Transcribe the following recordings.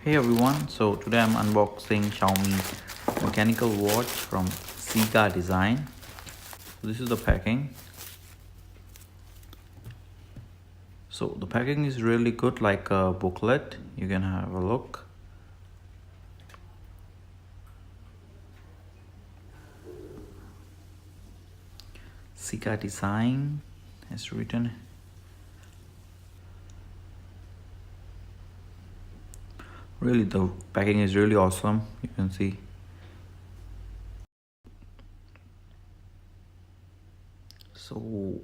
Hey everyone, so today I'm unboxing Xiaomi mechanical watch from CIGA design. This is the packing. So the packing is really good, like a booklet. You can have a look. CIGA design is written. Really, the packing is really awesome. You can see. So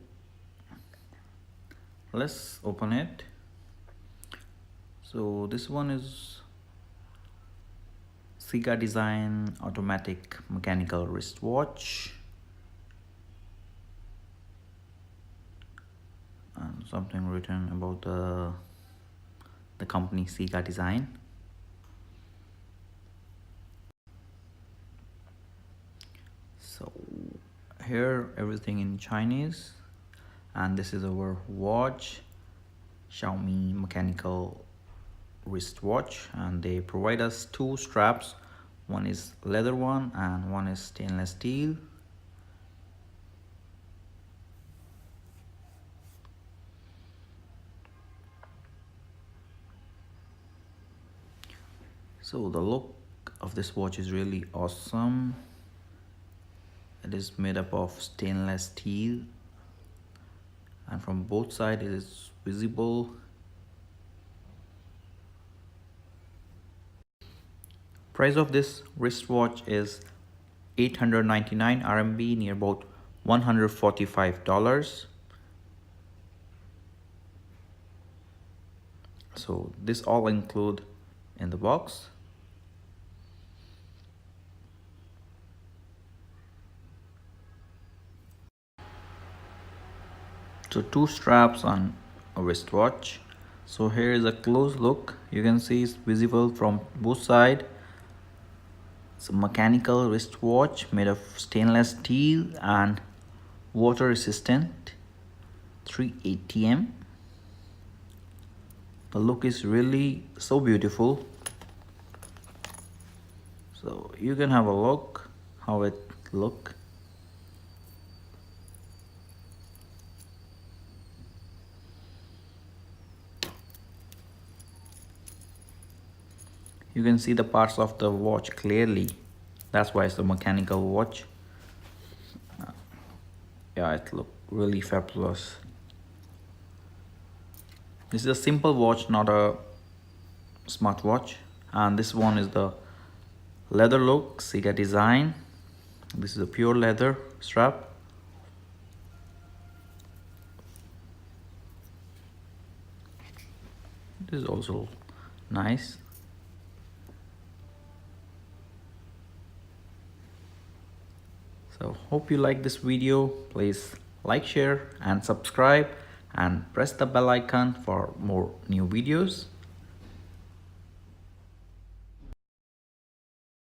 let's open it. So this one is CIGA design automatic mechanical wristwatch. And something written about the company CIGA design. So here everything in Chinese, and this is our watch, Xiaomi mechanical wristwatch, and they provide us two straps. One is leather one and one is stainless steel. So the look of this watch is really awesome. It is made up of stainless steel, and from both sides it is visible. Price of this wristwatch is 899 RMB, near about $145. So this all include in the box. So two straps on a wristwatch. So here is a close look. You can see it's visible from both sides. It's a mechanical wristwatch made of stainless steel and water resistant, 3 ATM. The look is really so beautiful. So you can have a look how it look. You can see the parts of the watch clearly. That's why it's a mechanical watch. Yeah, it looks really fabulous. This is a simple watch, not a smartwatch. And this one is the leather look, CIGA design. This is a pure leather strap. This is also nice. So hope you like this video. Please like, share and subscribe, and press the bell icon for more new videos.